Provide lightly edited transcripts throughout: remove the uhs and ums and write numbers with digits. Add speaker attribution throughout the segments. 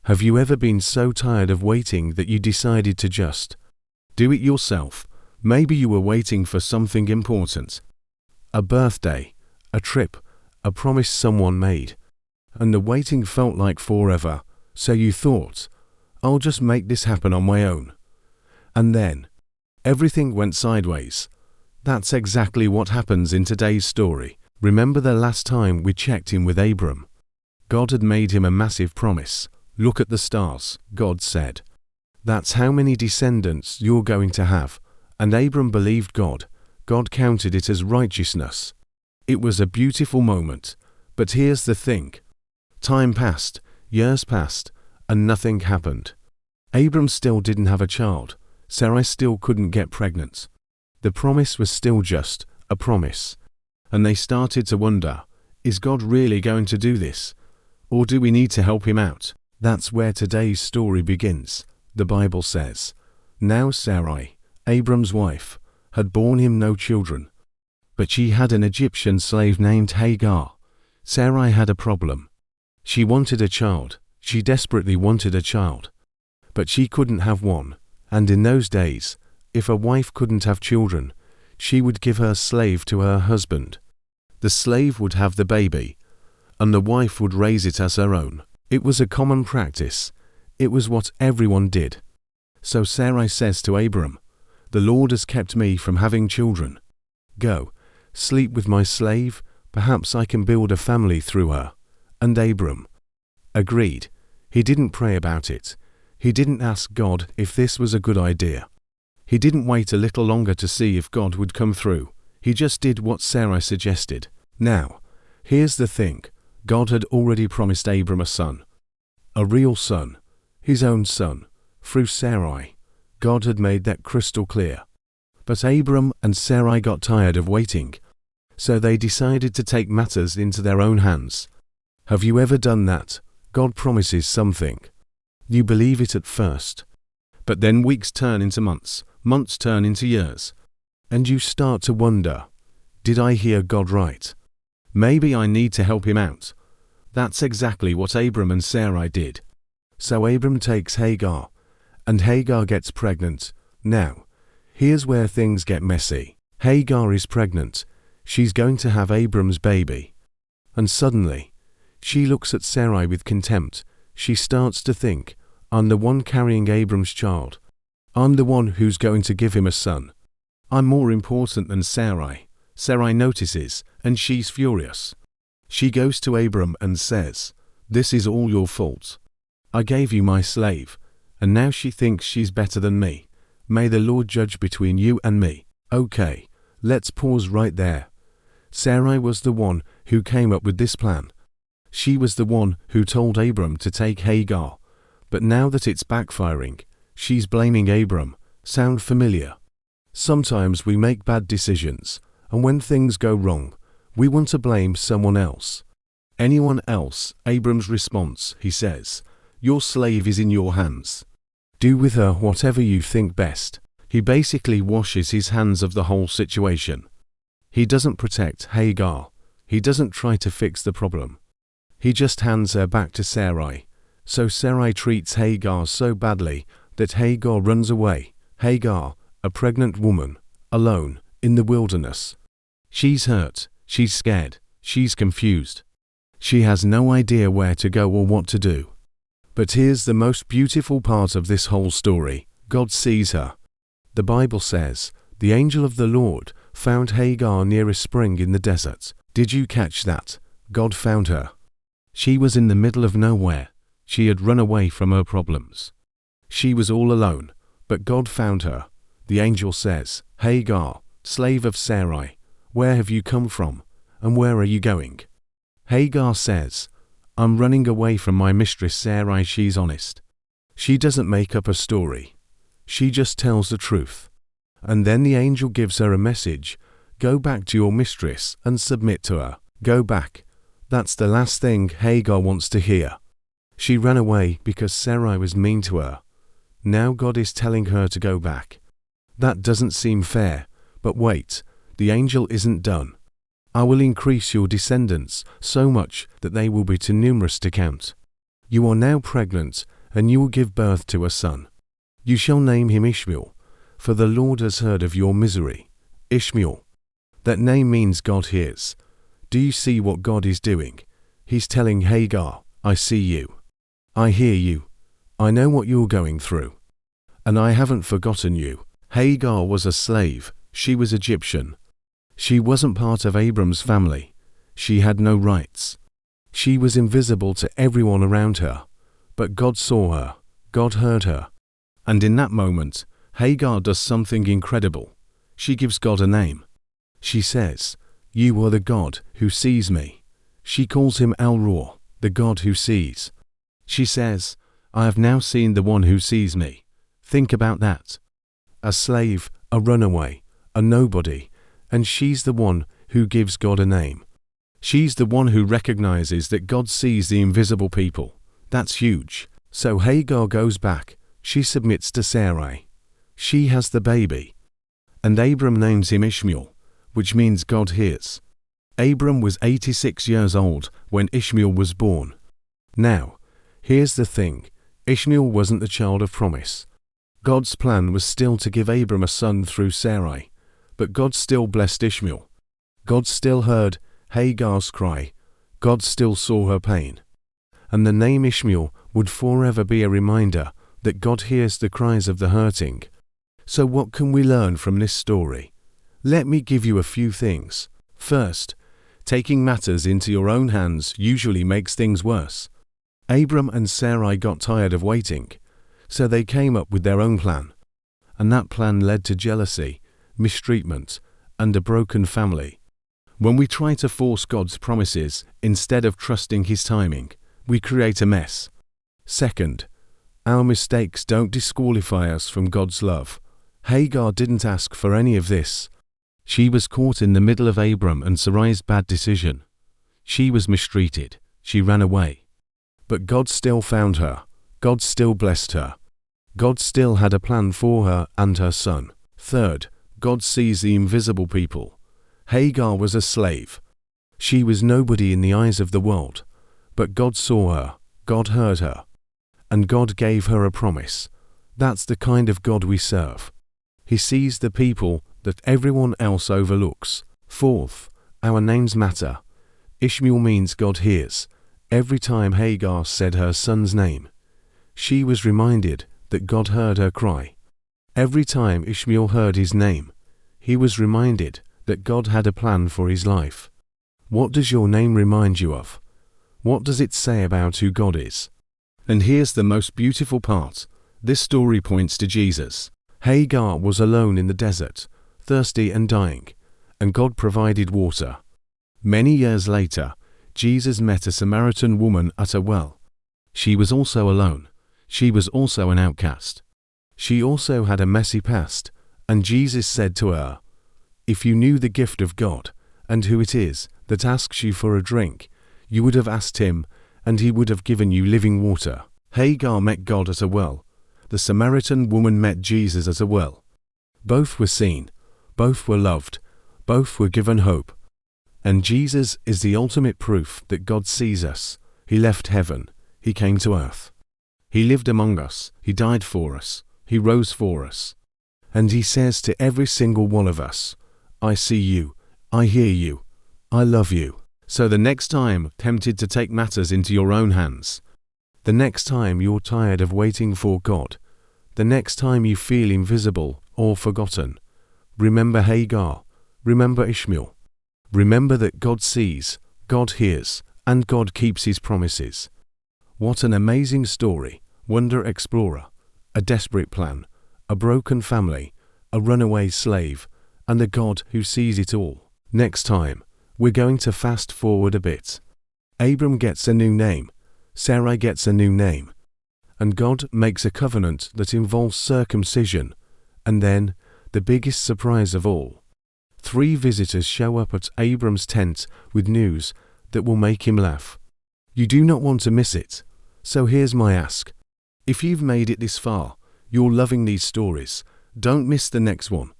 Speaker 1: Have you ever been so tired of waiting that you decided to just do it yourself? Maybe you were waiting for something important. A birthday, a trip, a promise someone made. And the waiting felt like forever, so you thought, I'll just make this happen on my own. And then, everything went sideways. That's exactly what happens in today's story. Remember the last time we checked in with Abram? God had made him a massive promise. Look at the stars, God said. That's how many descendants you're going to have. And Abram believed God. God counted it as righteousness. It was a beautiful moment. But here's the thing. Time passed, years passed, and nothing happened. Abram still didn't have a child. Sarai still couldn't get pregnant. The promise was still just a promise. And they started to wonder, is God really going to do this? Or do we need to help him out? That's where today's story begins. The Bible says, now Sarai, Abram's wife, had borne him no children. But she had an Egyptian slave named Hagar. Sarai had a problem. She wanted a child. She desperately wanted a child. But she couldn't have one. And in those days, if a wife couldn't have children, she would give her slave to her husband. The slave would have the baby, and the wife would raise it as her own. It was a common practice. It was what everyone did. So Sarai says to Abram, the Lord has kept me from having children. Go, sleep with my slave, perhaps I can build a family through her. And Abram agreed. He didn't pray about it. He didn't ask God if this was a good idea. He didn't wait a little longer to see if God would come through. He just did what Sarai suggested. Now, here's the thing. God had already promised Abram a son. A real son. His own son. Through Sarai. God had made that crystal clear. But Abram and Sarai got tired of waiting. So they decided to take matters into their own hands. Have you ever done that? God promises something. You believe it at first. But then weeks turn into months. Months turn into years. And you start to wonder, did I hear God right? Maybe I need to help him out. That's exactly what Abram and Sarai did. So Abram takes Hagar, and Hagar gets pregnant. Now, here's where things get messy. Hagar is pregnant. She's going to have Abram's baby. And suddenly, she looks at Sarai with contempt. She starts to think, I'm the one carrying Abram's child. I'm the one who's going to give him a son. I'm more important than Sarai. Sarai notices, and she's furious. She goes to Abram and says, this is all your fault. I gave you my slave, and now she thinks she's better than me. May the Lord judge between you and me. Okay, let's pause right there. Sarai was the one who came up with this plan. She was the one who told Abram to take Hagar. But now that it's backfiring, she's blaming Abram. Sound familiar? Sometimes we make bad decisions, and when things go wrong, we want to blame someone else. Anyone else? Abram's response, he says, your slave is in your hands. Do with her whatever you think best. He basically washes his hands of the whole situation. He doesn't protect Hagar. He doesn't try to fix the problem. He just hands her back to Sarai. So Sarai treats Hagar so badly that Hagar runs away. Hagar, a pregnant woman, alone, in the wilderness. She's hurt, she's scared, she's confused. She has no idea where to go or what to do. But here's the most beautiful part of this whole story. God sees her. The Bible says, the angel of the Lord found Hagar near a spring in the desert. Did you catch that? God found her. She was in the middle of nowhere. She had run away from her problems. She was all alone, but God found her. The angel says, Hagar, slave of Sarai, where have you come from, and where are you going? Hagar says, I'm running away from my mistress Sarai. She's honest. She doesn't make up a story. She just tells the truth. And then the angel gives her a message. Go back to your mistress and submit to her. Go back. That's the last thing Hagar wants to hear. She ran away because Sarai was mean to her. Now God is telling her to go back. That doesn't seem fair, but wait, the angel isn't done. I will increase your descendants so much that they will be too numerous to count. You are now pregnant, and you will give birth to a son. You shall name him Ishmael, for the Lord has heard of your misery. Ishmael. That name means God hears. Do you see what God is doing? He's telling Hagar, I see you. I hear you. I know what you're going through. And I haven't forgotten you. Hagar was a slave. She was Egyptian. She wasn't part of Abram's family. She had no rights. She was invisible to everyone around her. But God saw her. God heard her. And in that moment, Hagar does something incredible. She gives God a name. She says, You are the God who sees me. She calls him El-Roi, the God who sees. She says, I have now seen the one who sees me. Think about that. A slave, a runaway, a nobody, and she's the one who gives God a name. She's the one who recognizes that God sees the invisible people. That's huge. So Hagar goes back. She submits to Sarai. She has the baby. And Abram names him Ishmael, which means God hears. Abram was 86 years old when Ishmael was born. Now, here's the thing. Ishmael wasn't the child of promise. God's plan was still to give Abram a son through Sarai, but God still blessed Ishmael. God still heard Hagar's cry. God still saw her pain. And the name Ishmael would forever be a reminder that God hears the cries of the hurting. So what can we learn from this story? Let me give you a few things. First, taking matters into your own hands usually makes things worse. Abram and Sarai got tired of waiting, so they came up with their own plan. And that plan led to jealousy, mistreatment, and a broken family. When we try to force God's promises instead of trusting His timing, we create a mess. Second, our mistakes don't disqualify us from God's love. Hagar didn't ask for any of this. She was caught in the middle of Abram and Sarai's bad decision. She was mistreated. She ran away. But God still found her. God still blessed her. God still had a plan for her and her son. Third, God sees the invisible people. Hagar was a slave. She was nobody in the eyes of the world. But God saw her. God heard her. And God gave her a promise. That's the kind of God we serve. He sees the people that everyone else overlooks. Fourth, our names matter. Ishmael means God hears. Every time Hagar said her son's name, she was reminded that God heard her cry. Every time Ishmael heard his name, he was reminded that God had a plan for his life. What does your name remind you of? What does it say about who God is? And here's the most beautiful part. This story points to Jesus. Hagar was alone in the desert, thirsty and dying, and God provided water. Many years later, Jesus met a Samaritan woman at a well. She was also alone. She was also an outcast. She also had a messy past, and Jesus said to her, If you knew the gift of God, and who it is that asks you for a drink, you would have asked him, and he would have given you living water. Hagar met God at a well. The Samaritan woman met Jesus at a well. Both were seen. Both were loved. Both were given hope. And Jesus is the ultimate proof that God sees us. He left heaven. He came to earth. He lived among us. He died for us. He rose for us. And He says to every single one of us, I see you. I hear you. I love you. So the next time tempted to take matters into your own hands, the next time you're tired of waiting for God, the next time you feel invisible or forgotten, remember Hagar, remember Ishmael. Remember that God sees, God hears, and God keeps His promises. What an amazing story. Wonder explorer, a desperate plan, a broken family, a runaway slave, and a God who sees it all. Next time, we're going to fast forward a bit. Abram gets a new name. Sarai gets a new name. And God makes a covenant that involves circumcision. And then, the biggest surprise of all. 3 visitors show up at Abram's tent with news that will make him laugh. You do not want to miss it. So here's my ask. If you've made it this far, you're loving these stories, don't miss the next one.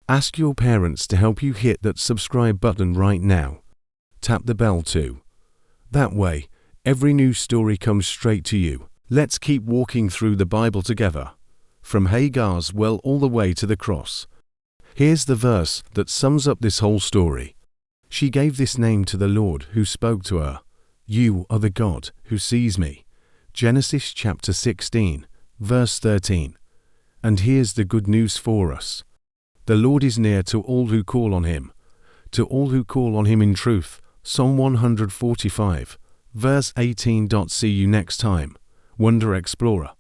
Speaker 1: Ask your parents to help you hit that subscribe button right now. Tap the bell too. That way, every new story comes straight to you. Let's keep walking through the Bible together, from Hagar's well all the way to the cross. Here's the verse that sums up this whole story. She gave this name to the Lord who spoke to her. You are the God who sees me. Genesis chapter 16, verse 13. And here's the good news for us. The Lord is near to all who call on Him. To all who call on Him in truth. Psalm 145, verse 18. See you next time, Wonder Explorer.